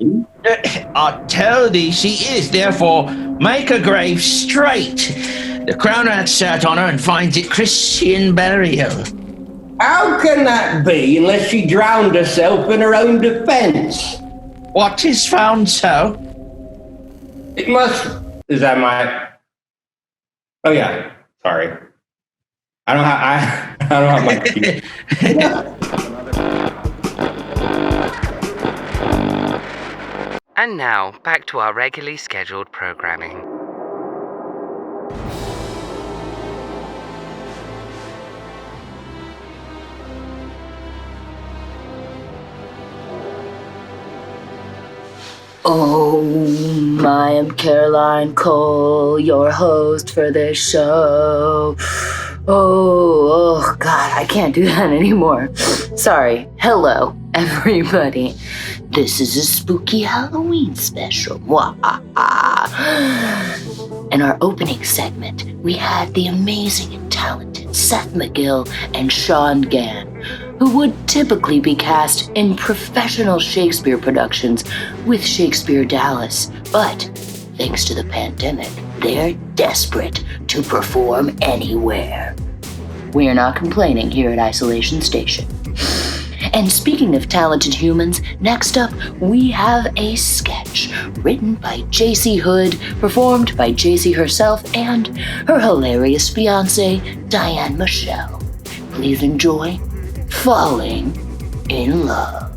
I tell thee she is, therefore make her grave straight. The crown hath sat on her and finds it Christian burial. How can that be unless she drowned herself in her own defense? What is found so? It must. Is that my? Oh yeah. Sorry. I don't have my cue. And now, back to our regularly scheduled programming. I am Caroline Cole, your host for this show. Oh, God, I can't do that anymore. Sorry. Hello, everybody. This is a spooky Halloween special. In our opening segment, we had the amazing and talented Seth Magill and Shawn Gann, who would typically be cast in professional Shakespeare productions with Shakespeare Dallas. But thanks to the pandemic, they're desperate to perform anywhere. We're not complaining here at Isolation Station. And speaking of talented humans, next up we have a sketch written by Jacie Hood, performed by Jacie herself and her hilarious fiancée, Diane Michelle. Please enjoy Falling in Love.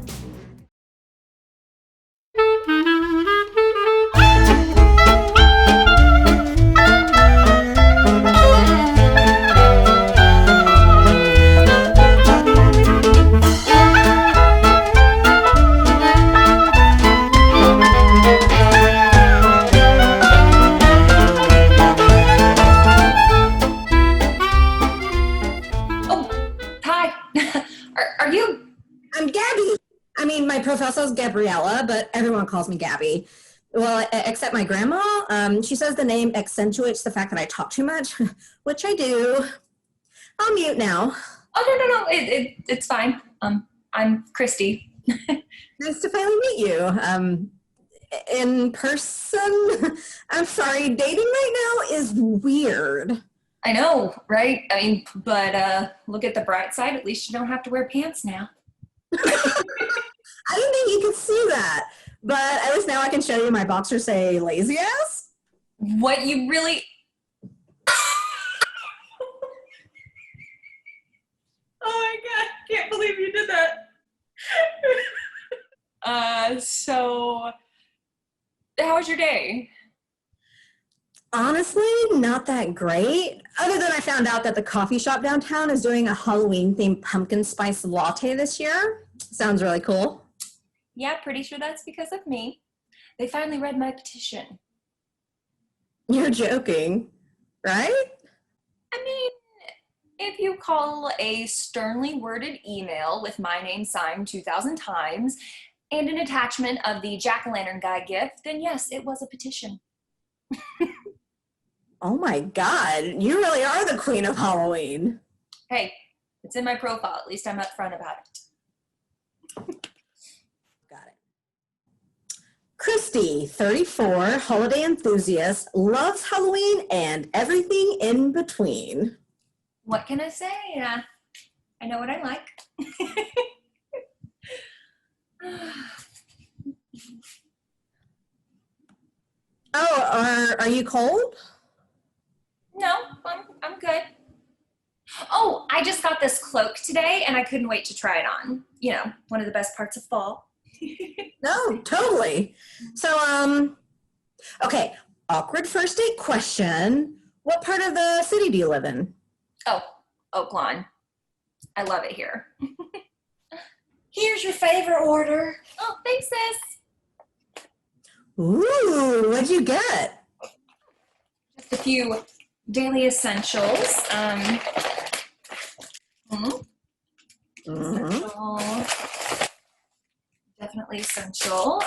Professor's Gabriella, but everyone calls me Gabby. Well, except my grandma. She says the name accentuates the fact that I talk too much, which I do. I'll mute now. Oh, no. It's fine. I'm Christy. Nice to finally meet you. In person. I'm sorry, dating right now is weird. I know, right? I mean, but look at the bright side. At least you don't have to wear pants now. I didn't think you could see that, but at least now I can show you my boxers say lazy ass. What you really... Oh my God, can't believe you did that. So, how was your day? Honestly, not that great. Other than I found out that the coffee shop downtown is doing a Halloween-themed pumpkin spice latte this year. Sounds really cool. Yeah, pretty sure that's because of me. They finally read my petition. You're joking, right? I mean, if you call a sternly worded email with my name signed 2,000 times and an attachment of the jack-o'-lantern guy gift, then yes, it was a petition. Oh my God, you really are the queen of Halloween. Hey, it's in my profile. At least I'm upfront about it. Christy, 34, holiday enthusiast, loves Halloween and everything in between. What can I say? I know what I like. Oh, are you cold? No, I'm good. Oh, I just got this cloak today and I couldn't wait to try it on. You know, one of the best parts of fall. No, totally. So, okay, awkward first date question. What part of the city do you live in? Oh, Oaklawn. I love it here. Here's your favorite order. Oh, thanks, sis. Ooh, what'd you get? Just a few daily essentials. Essential. Definitely essential.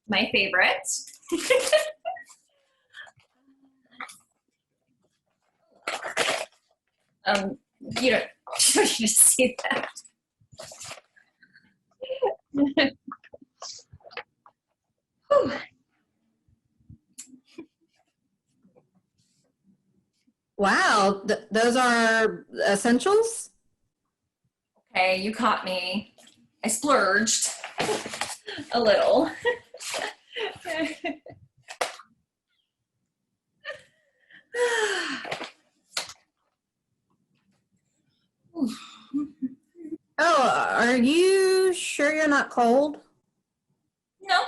My favorite. You don't you see that. Wow, those are essentials? Okay, you caught me. I splurged a little. Oh, are you sure you're not cold? No.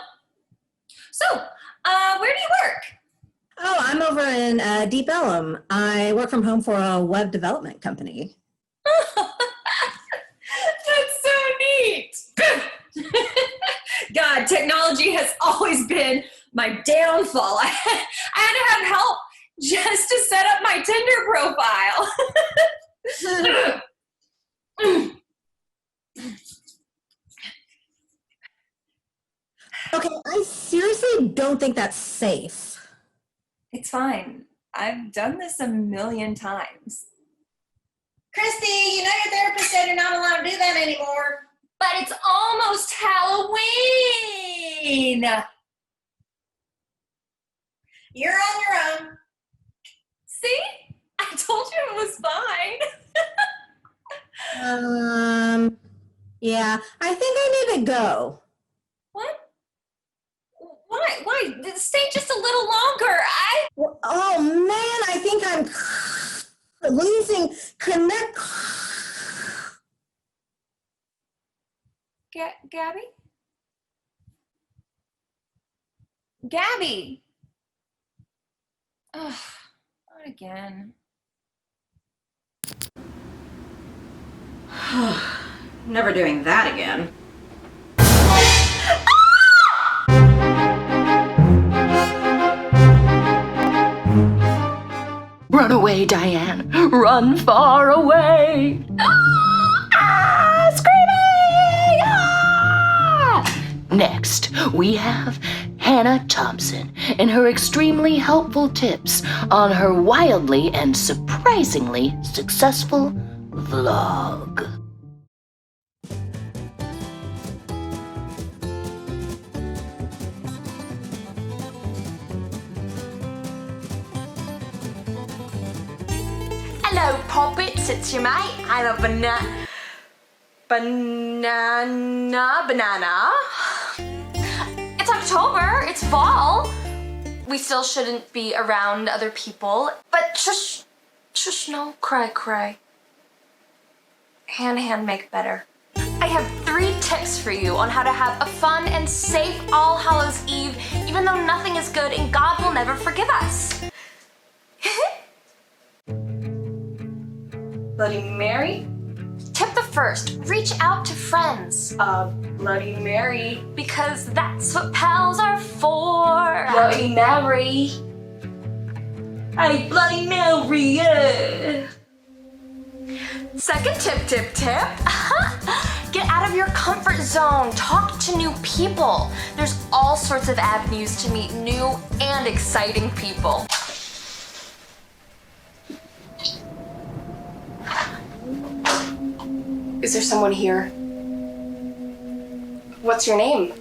So, where do you work? Oh, I'm over in Deep Ellum. I work from home for a web development company. That's so neat. God, technology has always been my downfall. I had to have help just to set up my Tinder profile. Okay, I seriously don't think that's safe. It's fine. I've done this a million times. Christy, you know your therapist said you're not allowed to do that anymore. But it's almost Halloween. You're on your own. See? I told you it was fine. Yeah, I think I need to go. What? Why? Stay just a little longer. Oh man, I think I'm losing connect. Gabby? Gabby! Ugh, not again. Never doing that again. Run away, Diane. Run far away. Screaming! Next, we have Hannah Thompson and her extremely helpful tips on her wildly and surprisingly successful vlog. Hello, Poppets, it's your mate. I'm a banana. It's October, it's fall. We still shouldn't be around other people, but shush, no cry. Hand make better. I have 3 tips for you on how to have a fun and safe All Hallows Eve, even though nothing is good and God will never forgive us. Bloody Mary? Tip the first, reach out to friends. Bloody Mary. Because that's what pals are for. Bloody Mary. Hey, Bloody Mary, yeah. Second tip. Get out of your comfort zone. Talk to new people. There's all sorts of avenues to meet new and exciting people. Is there someone here? What's your name?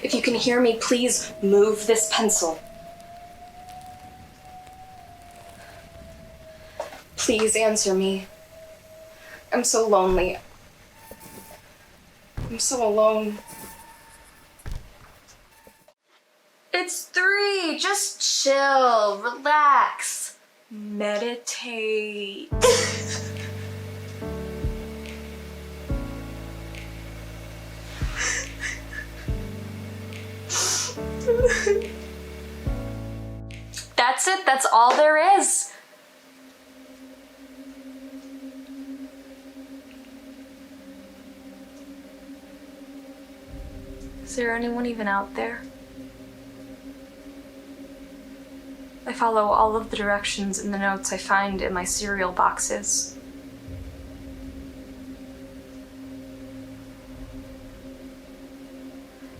If you can hear me, please move this pencil. Please answer me. I'm so lonely. I'm so alone. It's 3. Just chill, relax, meditate. That's it. That's all there is. Is there anyone even out there? I follow all of the directions in the notes I find in my cereal boxes.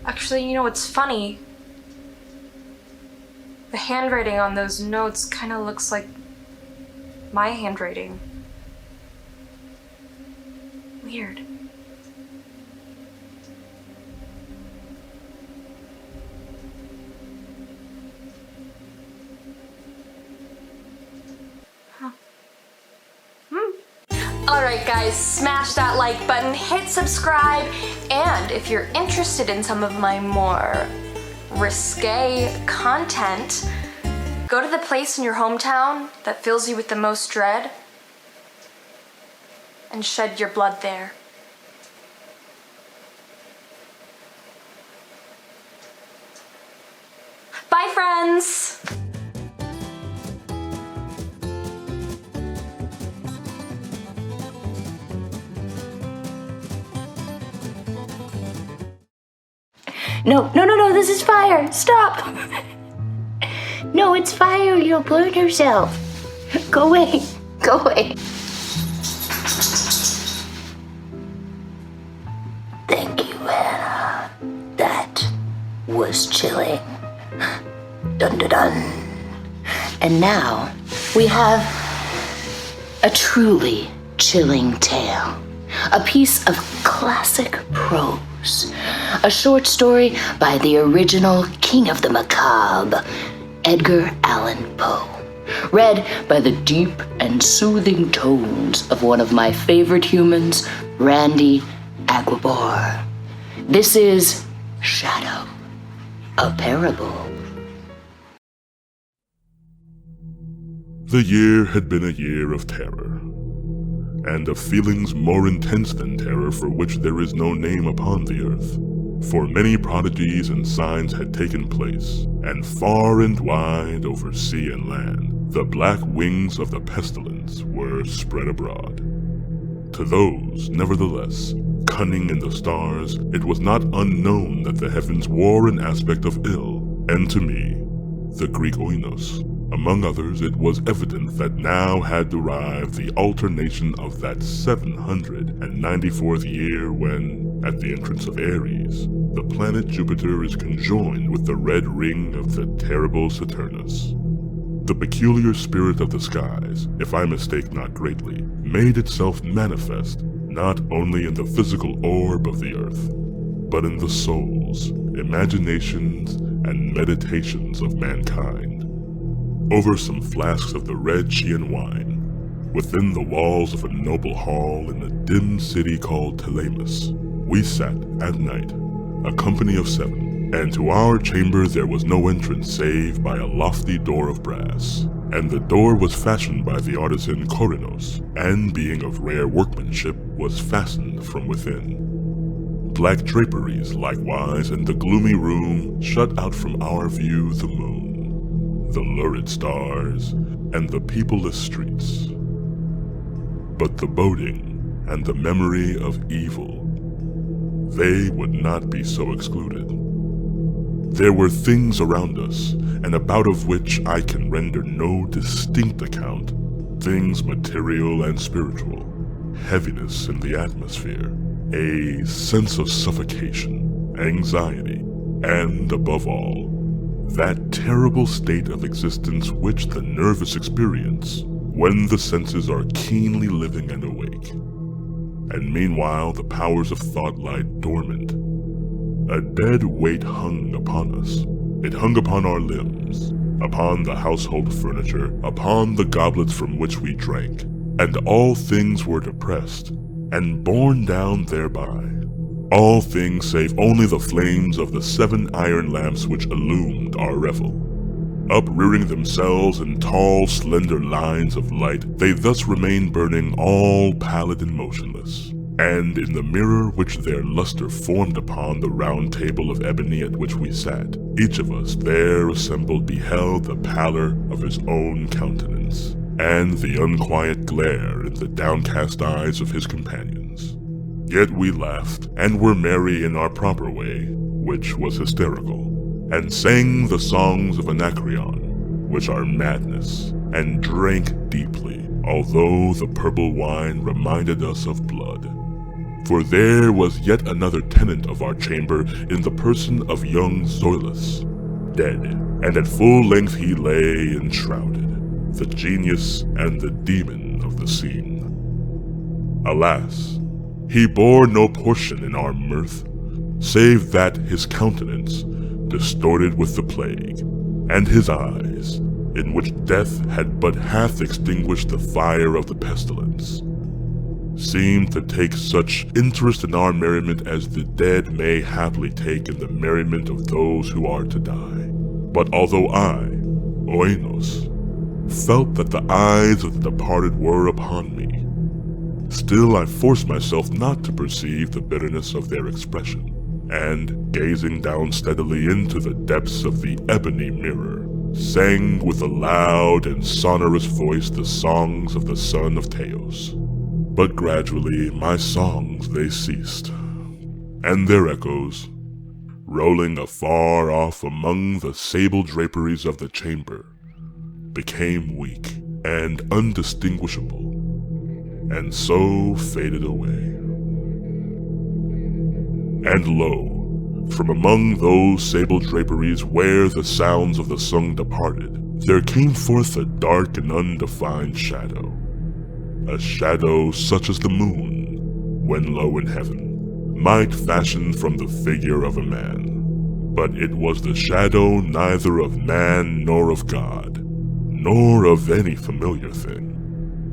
Actually, you know what's funny? The handwriting on those notes kind of looks like my handwriting. Weird. Alright guys, smash that like button, hit subscribe, and if you're interested in some of my more risque content, go to the place in your hometown that fills you with the most dread and shed your blood there. Bye, friends! No, this is fire. Stop. No, it's fire. You'll burn yourself. Go away. Go away. Thank you, Hannah. That was chilling. Dun dun dun. And now we have a truly chilling tale. A piece of classic prose. A short story by the original King of the Macabre, Edgar Allan Poe. Read by the deep and soothing tones of one of my favorite humans, Randy Aguebor. This is Shadow, a Parable. The year had been a year of terror, and of feelings more intense than terror for which there is no name upon the earth. For many prodigies and signs had taken place, and far and wide over sea and land, the black wings of the pestilence were spread abroad. To those, nevertheless, cunning in the stars, it was not unknown that the heavens wore an aspect of ill, and to me, the Greek oinos. Among others, it was evident that now had arrived the alternation of that 794th year when, at the entrance of Aries, the planet Jupiter is conjoined with the red ring of the terrible Saturnus. The peculiar spirit of the skies, if I mistake not greatly, made itself manifest not only in the physical orb of the earth, but in the souls, imaginations, and meditations of mankind. Over some flasks of the red Chian wine, within the walls of a noble hall in a dim city called Telemus, we sat at night, a company of 7, and to our chamber there was no entrance save by a lofty door of brass, and the door was fashioned by the artisan Corinos, and being of rare workmanship, was fastened from within. Black draperies, likewise, in the gloomy room shut out from our view the moon, the lurid stars, and the peopleless streets. But the boding and the memory of evil, they would not be so excluded. There were things around us, and about of which I can render no distinct account, things material and spiritual, heaviness in the atmosphere, a sense of suffocation, anxiety, and above all, that terrible state of existence which the nervous experience when the senses are keenly living and awake, and meanwhile the powers of thought lie dormant. A dead weight hung upon us. It hung upon our limbs, upon the household furniture, upon the goblets from which we drank, and all things were depressed, and borne down thereby. All things save only the flames of the 7 iron lamps which illumined our revel. Uprearing themselves in tall, slender lines of light, they thus remained burning, all pallid and motionless. And in the mirror which their luster formed upon the round table of ebony at which we sat, each of us there assembled beheld the pallor of his own countenance, and the unquiet glare in the downcast eyes of his companions. Yet we laughed, and were merry in our proper way, which was hysterical, and sang the songs of Anacreon, which are madness, and drank deeply, although the purple wine reminded us of blood. For there was yet another tenant of our chamber in the person of young Zoilus, dead, and at full length he lay enshrouded, the genius and the demon of the scene. Alas, he bore no portion in our mirth, save that his countenance, distorted with the plague, and his eyes, in which death had but half extinguished the fire of the pestilence, seemed to take such interest in our merriment as the dead may haply take in the merriment of those who are to die. But although I, Oenos, felt that the eyes of the departed were upon me, still I forced myself not to perceive the bitterness of their expression, and, gazing down steadily into the depths of the ebony mirror, sang with a loud and sonorous voice the songs of the son of Teos. But gradually my songs they ceased, and their echoes, rolling afar off among the sable draperies of the chamber, became weak and undistinguishable, and so faded away. And lo, from among those sable draperies where the sounds of the song departed, there came forth a dark and undefined shadow. A shadow such as the moon, when low in heaven, might fashion from the figure of a man. But it was the shadow neither of man nor of God, nor of any familiar thing.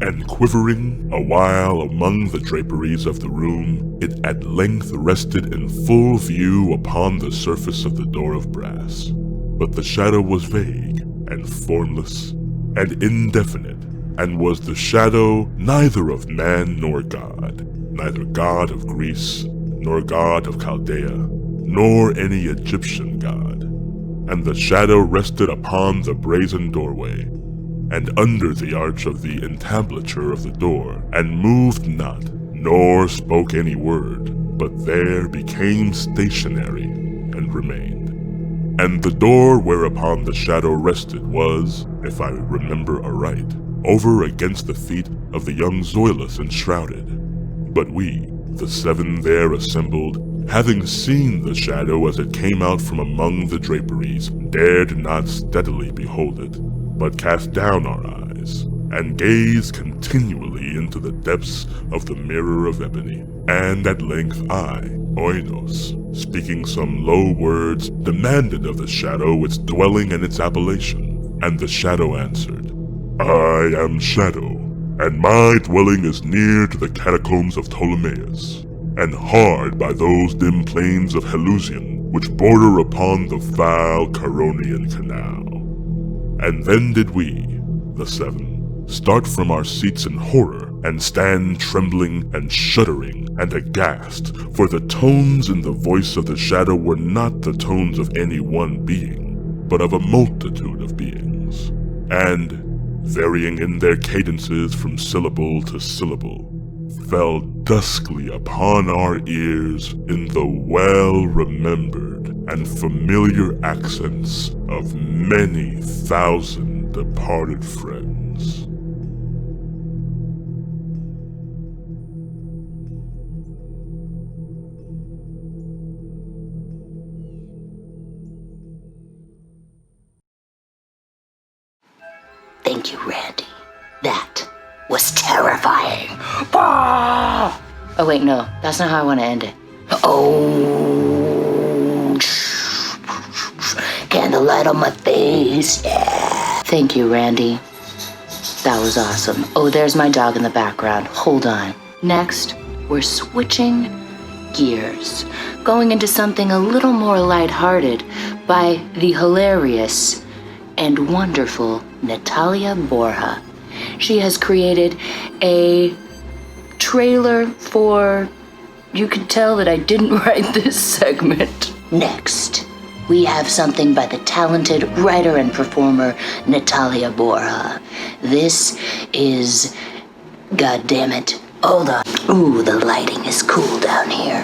And quivering a while among the draperies of the room, it at length rested in full view upon the surface of the door of brass. But the shadow was vague, and formless, and indefinite, and was the shadow neither of man nor God, neither God of Greece, nor God of Chaldea, nor any Egyptian god. And the shadow rested upon the brazen doorway, and under the arch of the entablature of the door, and moved not, nor spoke any word, but there became stationary, and remained. And the door whereupon the shadow rested was, if I remember aright, over against the feet of the young Zoilus enshrouded. But we, the seven there assembled, having seen the shadow as it came out from among the draperies, dared not steadily behold it, but cast down our eyes, and gazed continually into the depths of the mirror of ebony. And at length I, Oenos, speaking some low words, demanded of the shadow its dwelling and its appellation. And the shadow answered, I am Shadow, and my dwelling is near to the catacombs of Ptolemaeus, and hard by those dim plains of Helusion, which border upon the foul Charonian canal. And then did we, the seven, start from our seats in horror, and stand trembling and shuddering and aghast, for the tones in the voice of the shadow were not the tones of any one being, but of a multitude of beings, and, varying in their cadences from syllable to syllable, fell duskly upon our ears in the well-remembered and familiar accents of many thousand departed friends. Thank you, Randy. That was terrifying. Ah! Oh, wait, no. That's not how I want to end it. Oh, candlelight on my face. Yeah. Thank you, Randy. That was awesome. Oh, there's my dog in the background. Hold on. Next, we're switching gears, going into something a little more lighthearted by the hilarious and wonderful Natalie Borja. She has created a trailer for... You can tell that I didn't write this segment. Next, we have something by the talented writer and performer Natalie Borja. This is... God damn it. Hold on. Ooh, the lighting is cool down here.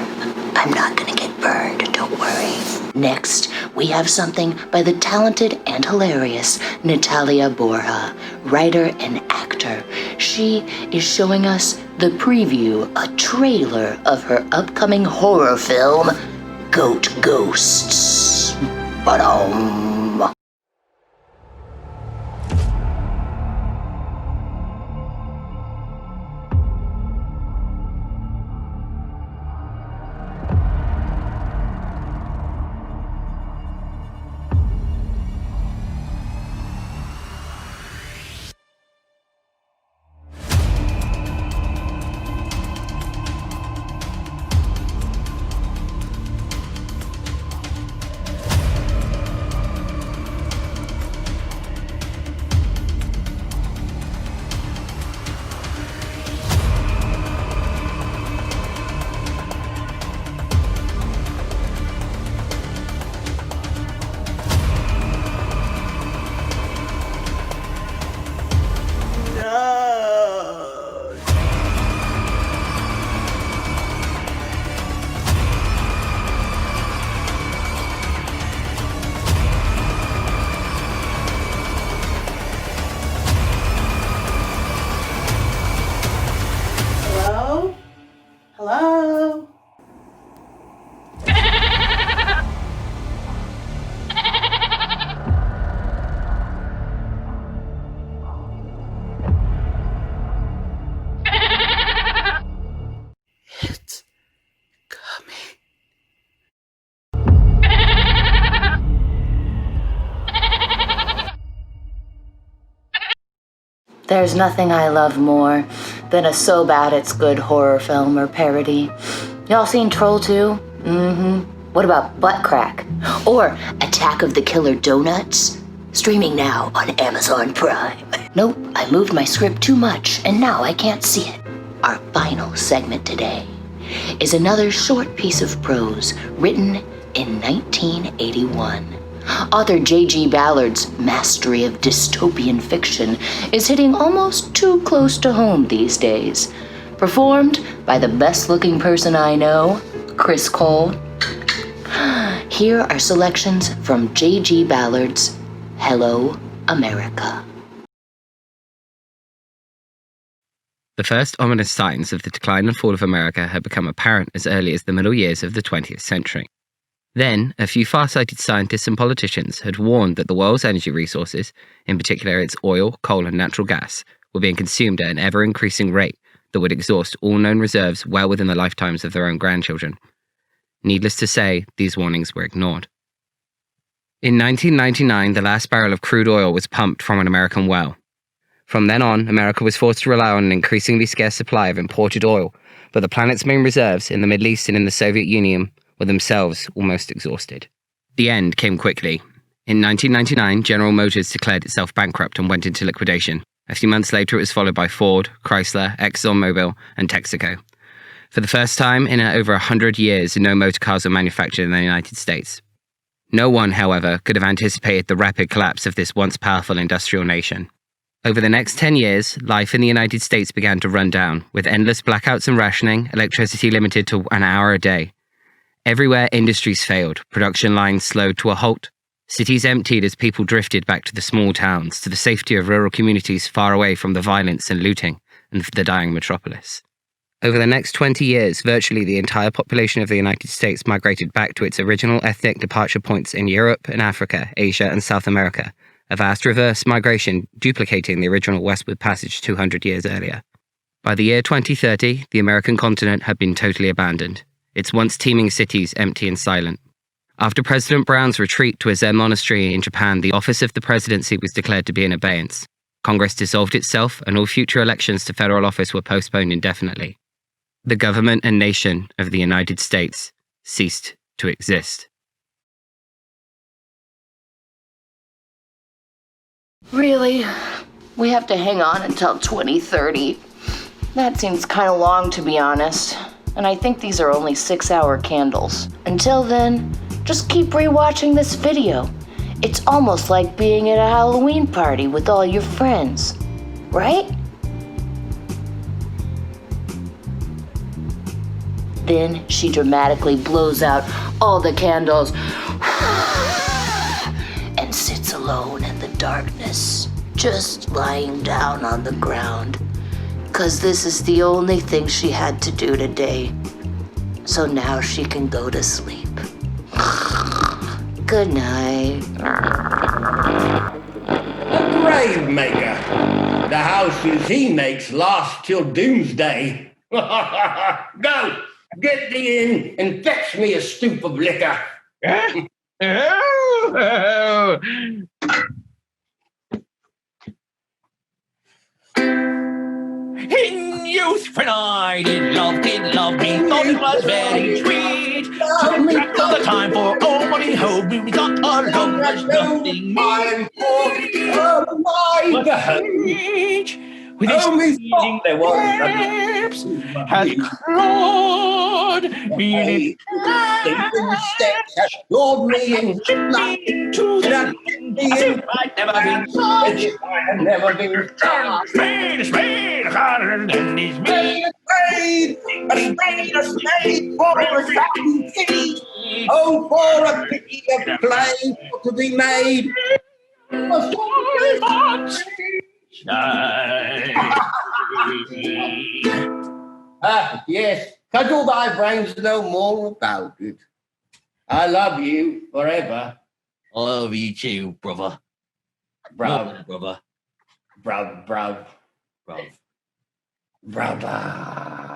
I'm not gonna get burned, don't worry. Next, we have something by the talented and hilarious Natalie Borja, writer and actor. She is showing us the preview, a trailer of her upcoming horror film, Goat Ghosts. Ba-dum. There's nothing I love more than a so bad it's good horror film or parody. Y'all seen Troll 2? Mm-hmm. What about Butt Crack? Or Attack of the Killer Donuts? Streaming now on Amazon Prime. Nope, I moved my script too much, and now I can't see it. Our final segment today is another short piece of prose written in 1981. Author J.G. Ballard's mastery of dystopian fiction is hitting almost too close to home these days. Performed by the best-looking person I know, Chris Cole. Here are selections from J.G. Ballard's Hello, America. The first ominous signs of the decline and fall of America had become apparent as early as the middle years of the 20th century. Then, a few far-sighted scientists and politicians had warned that the world's energy resources, in particular its oil, coal, and natural gas, were being consumed at an ever-increasing rate that would exhaust all known reserves well within the lifetimes of their own grandchildren. Needless to say, these warnings were ignored. In 1999, the last barrel of crude oil was pumped from an American well. From then on, America was forced to rely on an increasingly scarce supply of imported oil, but the planet's main reserves in the Middle East and in the Soviet Union were themselves almost exhausted. The end came quickly. In 1999, General Motors declared itself bankrupt and went into liquidation. A few months later, it was followed by Ford, Chrysler, ExxonMobil, and Texaco. For the first time in over 100 years, no motor cars were manufactured in the United States. No one, however, could have anticipated the rapid collapse of this once powerful industrial nation. Over the next 10 years, life in the United States began to run down, with endless blackouts and rationing, electricity limited to an hour a day. Everywhere industries failed, production lines slowed to a halt, cities emptied as people drifted back to the small towns, to the safety of rural communities far away from the violence and looting and the dying metropolis. Over the next 20 years, virtually the entire population of the United States migrated back to its original ethnic departure points in Europe and Africa, Asia and South America, a vast reverse migration duplicating the original westward passage 200 years earlier. By the year 2030, the American continent had been totally abandoned, its once teeming cities empty and silent. After President Brown's retreat to a Zen monastery in Japan, the office of the presidency was declared to be in abeyance. Congress dissolved itself, and all future elections to federal office were postponed indefinitely. The government and nation of the United States ceased to exist. Really? We have to hang on until 2030? That seems kind of long, to be honest. And I think these are only 6-hour candles. Until then, just keep rewatching this video. It's almost like being at a Halloween party with all your friends, right? Then she dramatically blows out all the candles and sits alone in the darkness, just lying down on the ground. 'Cause this is the only thing she had to do today. So now she can go to sleep. Good night. A grave maker. The houses he makes last till doomsday. Go, get thee in and fetch me a stoop of liquor. In youth when I did love me, thought it was very sweet. Took track all the time for nobody hold me. We thought our love was nothing with his bleeding lips has clawed me in his Lord me in to the as if I'd never been such. I have never been Spade, harder than these men. a spade for a shouting city. Oh, for a pity of clay to be made. Yes, cudgel thy brains no more about it. I love you forever. I love you too, brother. Bruv, Brother. bruv, bruv, Bruv. brother.